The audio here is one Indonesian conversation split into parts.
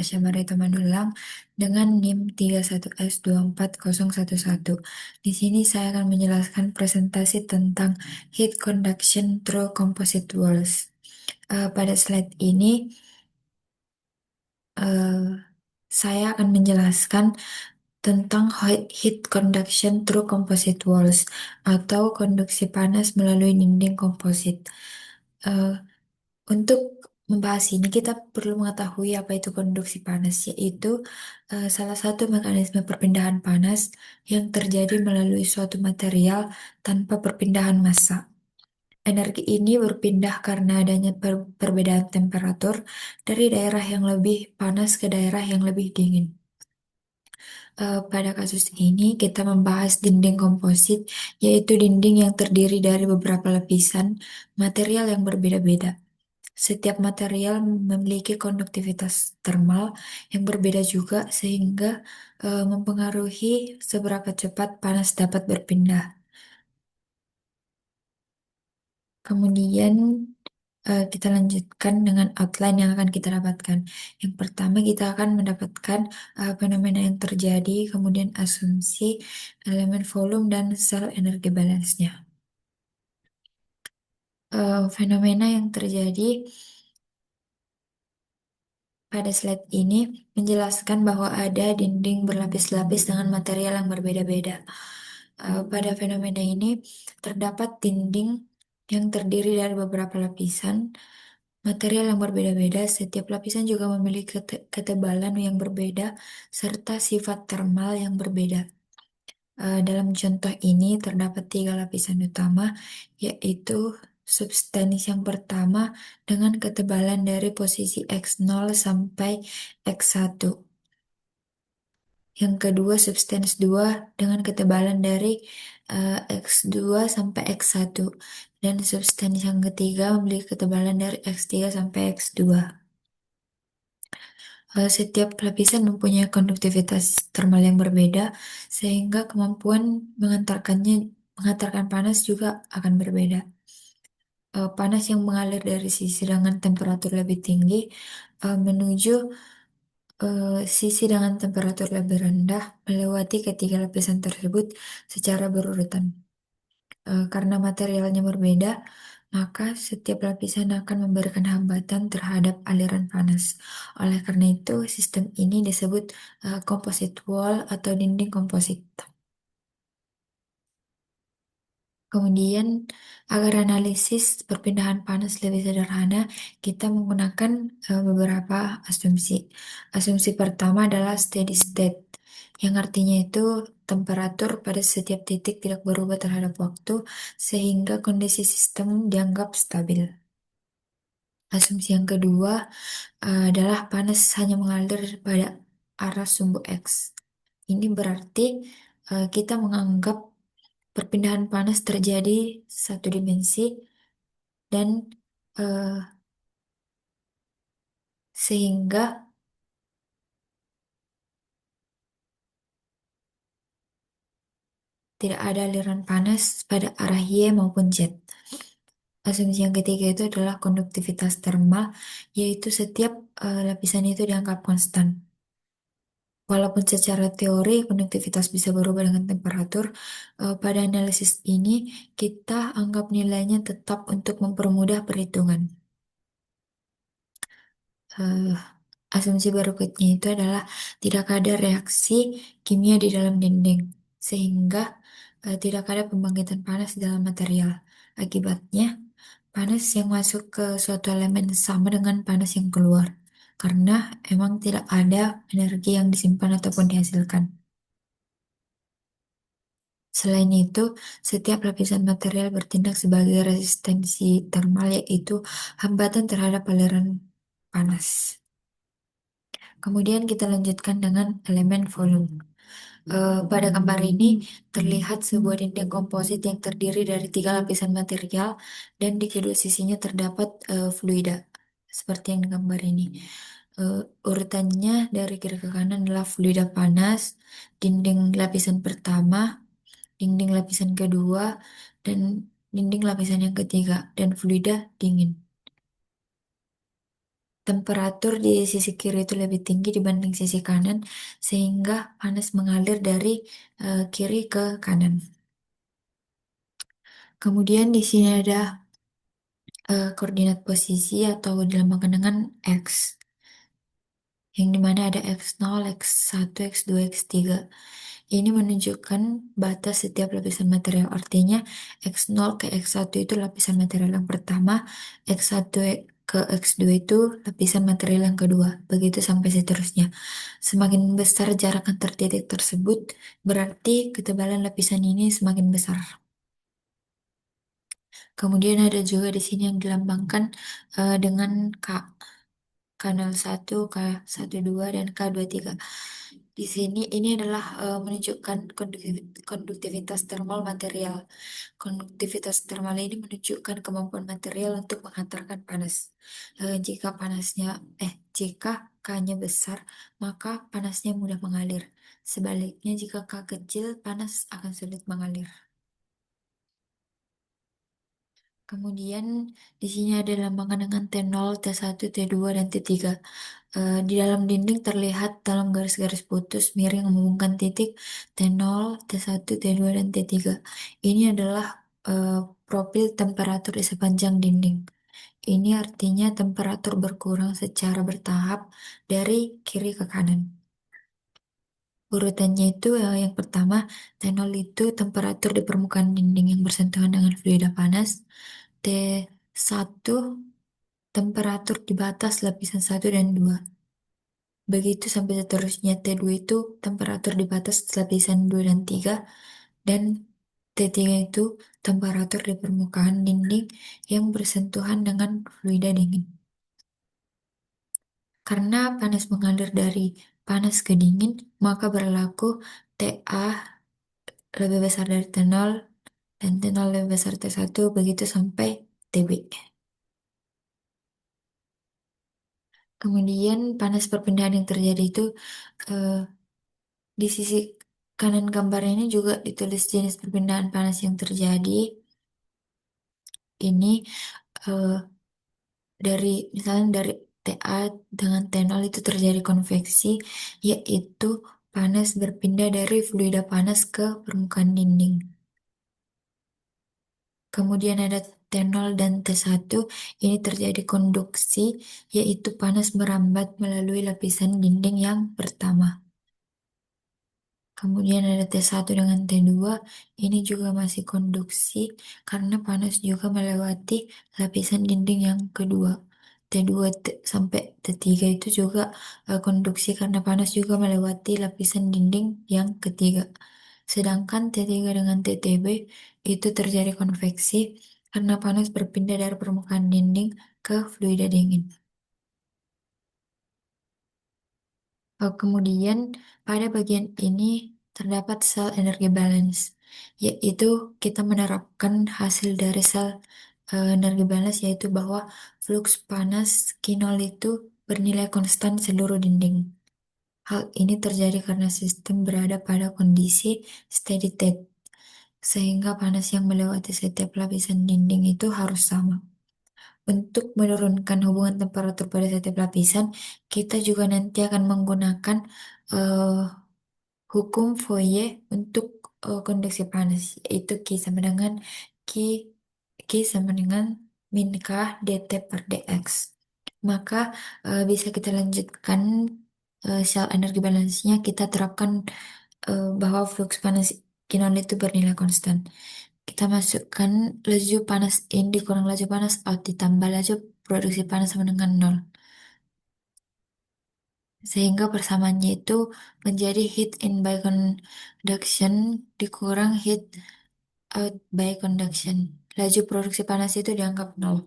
Tasya Barito Manulang dengan NIM 31S24011. Di sini saya akan menjelaskan presentasi tentang heat conduction through composite walls. Pada slide ini, eh, saya akan menjelaskan tentang heat conduction through composite walls atau konduksi panas melalui dinding komposit. Eh, Untuk membahas ini, kita perlu mengetahui apa itu konduksi panas, yaitu salah satu mekanisme perpindahan panas yang terjadi melalui suatu material tanpa perpindahan massa. Energi ini berpindah karena adanya perbedaan temperatur dari daerah yang lebih panas ke daerah yang lebih dingin. Pada kasus ini, kita membahas dinding komposit, yaitu dinding yang terdiri dari beberapa lapisan material yang berbeda-beda. Setiap material memiliki konduktivitas termal yang berbeda juga, sehingga mempengaruhi seberapa cepat panas dapat berpindah. Kemudian kita lanjutkan dengan outline yang akan kita dapatkan. Yang pertama, kita akan mendapatkan fenomena yang terjadi, kemudian asumsi, elemen volume, dan sel energi balance-nya. Fenomena yang terjadi pada slide ini menjelaskan bahwa ada dinding berlapis-lapis dengan material yang berbeda-beda. Pada fenomena ini terdapat dinding yang terdiri dari beberapa lapisan material yang berbeda-beda. Setiap lapisan juga memiliki ketebalan yang berbeda serta sifat termal yang berbeda. Dalam contoh ini terdapat tiga lapisan utama, yaitu substans yang pertama dengan ketebalan dari posisi X0 sampai X1. Yang kedua, substans 2 dengan ketebalan dari X2 sampai X1. Dan substans yang ketiga memiliki ketebalan dari X3 sampai X2. Setiap lapisan mempunyai konduktivitas termal yang berbeda, sehingga kemampuan mengantarkan panas juga akan berbeda. Panas yang mengalir dari sisi dengan temperatur lebih tinggi menuju sisi dengan temperatur lebih rendah melewati ketiga lapisan tersebut secara berurutan. Karena materialnya berbeda, maka setiap lapisan akan memberikan hambatan terhadap aliran panas. Oleh karena itu, sistem ini disebut composite wall atau dinding komposit. Kemudian, agar analisis perpindahan panas lebih sederhana, kita menggunakan beberapa asumsi. Asumsi pertama adalah steady state, yang artinya itu temperatur pada setiap titik tidak berubah terhadap waktu, sehingga kondisi sistem dianggap stabil. Asumsi yang kedua adalah panas hanya mengalir pada arah sumbu X. Ini berarti kita menganggap perpindahan panas terjadi satu dimensi dan eh, sehingga tidak ada aliran panas pada arah Y maupun Z. Asumsi yang ketiga itu adalah konduktivitas termal, yaitu setiap lapisan itu dianggap konstan. Walaupun secara teori konduktivitas bisa berubah dengan temperatur, pada analisis ini kita anggap nilainya tetap untuk mempermudah perhitungan. Eh, Asumsi berikutnya itu adalah tidak ada reaksi kimia di dalam dinding, sehingga tidak ada pembangkitan panas di dalam material. Akibatnya, panas yang masuk ke suatu elemen sama dengan panas yang keluar, karena emang tidak ada energi yang disimpan ataupun dihasilkan. Selain itu, setiap lapisan material bertindak sebagai resistensi termal, yaitu hambatan terhadap aliran panas. Kemudian kita lanjutkan dengan elemen volume. Pada gambar ini terlihat sebuah dinding komposit yang terdiri dari tiga lapisan material dan di kedua sisinya terdapat fluida seperti yang di gambar ini. Urutannya dari kiri ke kanan adalah fluida panas, dinding lapisan pertama, dinding lapisan kedua, dan dinding lapisan yang ketiga, dan fluida dingin. temperatur di sisi kiri itu lebih tinggi dibanding sisi kanan, sehingga panas mengalir dari kiri ke kanan. Kemudian di sini ada koordinat posisi atau dilambangkan dengan X, yang dimana ada X0, X1, X2, X3. Ini menunjukkan batas setiap lapisan material. Artinya X0 ke X1 itu lapisan material yang pertama, X1 ke X2 itu lapisan material yang kedua. Begitu sampai seterusnya. Semakin besar jarak antar titik tersebut, berarti ketebalan lapisan ini semakin besar. Kemudian ada juga di sini yang dilambangkan dengan K. K01, K12, dan K23. Di sini ini adalah menunjukkan konduktivitas thermal material. Konduktivitas thermal ini menunjukkan kemampuan material untuk menghantarkan panas. Jika K-nya besar, maka panasnya mudah mengalir. Sebaliknya, jika K kecil, panas akan sulit mengalir. Kemudian di sini ada lambangan dengan T0, T1, T2, dan T3. Di dalam dinding terlihat dalam garis-garis putus miring menghubungkan titik T0, T1, T2, dan T3. Ini adalah eh, profil temperatur di sepanjang dinding. Ini artinya temperatur berkurang secara bertahap dari kiri ke kanan. Urutannya itu yang pertama, T0 itu temperatur di permukaan dinding yang bersentuhan dengan fluida panas. T1 temperatur di batas lapisan 1 dan 2. Begitu sampai seterusnya. T2 itu temperatur di batas lapisan 2 dan 3. Dan T3 itu temperatur di permukaan dinding yang bersentuhan dengan fluida dingin. Karena panas mengalir dari panas ke dingin, maka berlaku TA lebih besar dari T0 dan T0 lebih besar T1, begitu sampai TB. Kemudian panas perpindahan yang terjadi itu eh, di sisi kanan gambar ini juga ditulis jenis perpindahan panas yang terjadi. Ini eh, misalnya dari TA dengan T0 itu terjadi konveksi, yaitu panas berpindah dari fluida panas ke permukaan dinding. Kemudian ada T0 dan T1, ini terjadi konduksi, yaitu panas merambat melalui lapisan dinding yang pertama. Kemudian ada T1 dengan T2, ini juga masih konduksi karena panas juga melewati lapisan dinding yang kedua. T2 sampai T3 itu juga konduksi karena panas juga melewati lapisan dinding yang ketiga. Sedangkan T3 dengan TTB itu terjadi konveksi karena panas berpindah dari permukaan dinding ke fluida dingin. Kemudian pada bagian ini terdapat sel energi balance, yaitu kita menerapkan hasil dari sel energi balance, yaitu bahwa flux panas kinol itu bernilai konstan seluruh dinding. Hal ini terjadi karena sistem berada pada kondisi steady state, sehingga panas yang melewati setiap lapisan dinding itu harus sama. Untuk menurunkan hubungan temperatur pada setiap lapisan, kita juga nanti akan menggunakan eh, hukum Fourier untuk konduksi panas, yaitu Q sama dengan Q, Q sama dengan min K dt per dx. Maka bisa kita lanjutkan sel energi balance-nya, kita terapkan bahwa flux panas kinon itu bernilai konstan. Kita masukkan laju panas in dikurang laju panas out ditambah laju produksi panas sama dengan nol. Sehingga persamaannya itu menjadi heat in by conduction dikurang heat out by conduction. Laju produksi panas itu dianggap nol.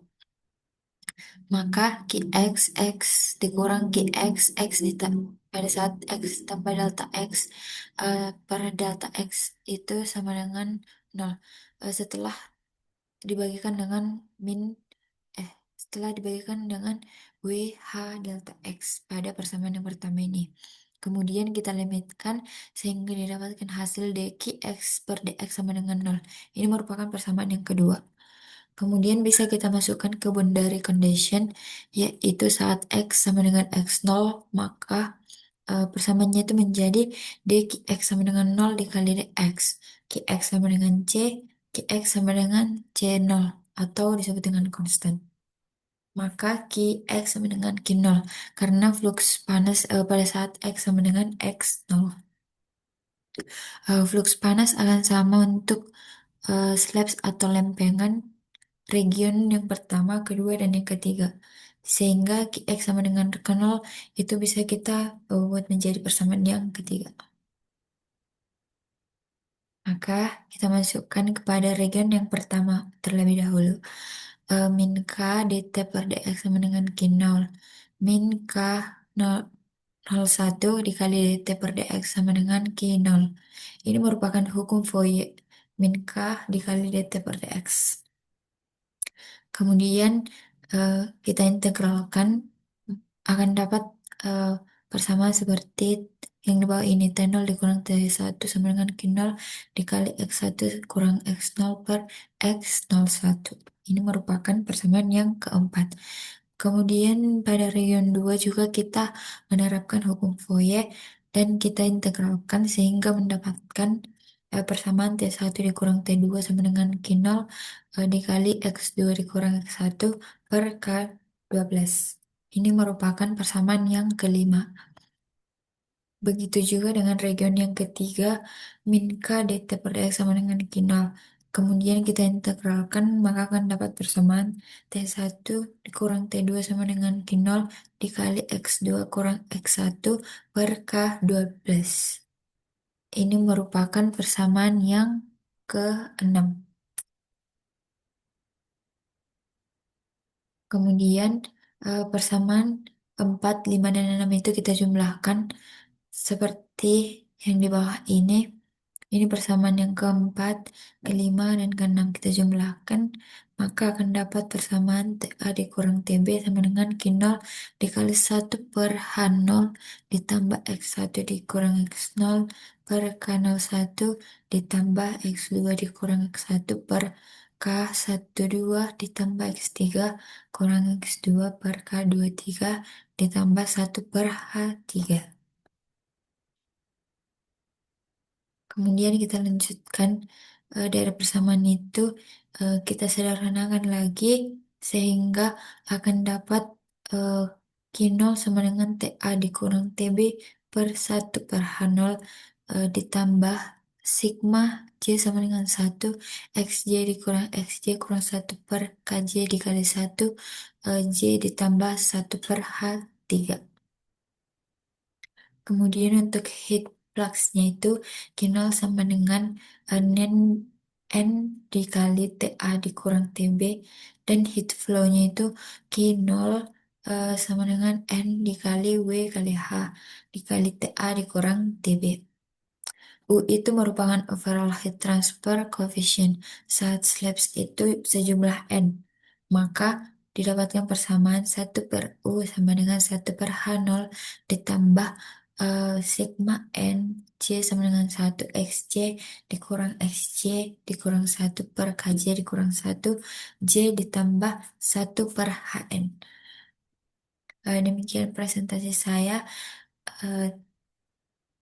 Maka Qx dikurang Qx pada saat X tambah delta X per delta X itu sama dengan nol. Setelah dibagikan dengan min eh setelah dibagikan dengan WH delta X pada persamaan yang pertama ini. Kemudian kita limitkan sehingga didapatkan hasil dqx per dx sama dengan nol. Ini merupakan persamaan yang kedua. Kemudian bisa kita masukkan ke boundary condition, yaitu saat X sama dengan X0, maka persamaannya itu menjadi dx sama dengan 0 dikali dx. Qx sama dengan C, Qx sama dengan C0, atau disebut dengan konstan. Maka Qx sama dengan Q0, karena flux panas pada saat X sama dengan X0. Flux panas akan sama untuk slabs atau lempengan region yang pertama, kedua, dan yang ketiga. Sehingga X sama dengan 0 itu bisa kita buat menjadi persamaan yang ketiga. Maka kita masukkan kepada region yang pertama terlebih dahulu. Min K dt per dx sama dengan Q0. Min K 0, 01 dikali dt per dx sama dengan Q0. Ini merupakan hukum Fourier. Min K dikali dt per dx. Kemudian eh, kita integralkan, akan dapat eh, persamaan seperti yang di bawah ini. T0 dikurang T1 sama dengan Q0 dikali X1 kurang X0 per X01. Ini merupakan persamaan yang keempat. Kemudian pada region 2 juga kita menerapkan hukum Fourier dan kita integralkan sehingga mendapatkan persamaan T1 dikurang T2 sama dengan Q0 dikali X2 dikurang X1 per K12. Ini merupakan persamaan yang kelima. Begitu juga dengan region yang ketiga, min K dt per dx sama dengan Q0. Kemudian kita integralkan, maka akan dapat persamaan T1 dikurang T2 sama dengan Q0 dikali X2 kurang X1 per K12. Ini merupakan persamaan yang keenam. Kemudian persamaan 4, 5, dan 6 itu kita jumlahkan seperti yang di bawah ini. Ini persamaan yang keempat, kelima, dan keenam kita jumlahkan, maka akan dapat persamaan TA dikurang TB sama dengan Q0 dikali 1/H0 ditambah X1 dikurang X0 per K01 ditambah X2 dikurang X1 per K12 ditambah X3 kurang X2 per K23 ditambah 1/H3. Kemudian kita lanjutkan dari persamaan itu kita sederhanakan lagi sehingga akan dapat eh, Q0 sama dengan TA dikurang TB per 1/H0 ditambah sigma J sama dengan 1 XJ dikurang XJ kurang 1/KJ dikali 1 J ditambah 1/H3. Kemudian untuk heat fluxnya itu Q0 sama dengan N dikali TA dikurang TB, dan heat flow-nya itu Q0 sama dengan N dikali W kali H dikali TA dikurang TB. U itu merupakan overall heat transfer coefficient saat slabs itu sejumlah N. Maka didapatkan persamaan 1/U sama dengan 1/H0 ditambah sigma N C sama dengan 1 XC dikurang XC dikurang 1/KJ dikurang 1 J ditambah 1/HN. Demikian presentasi saya.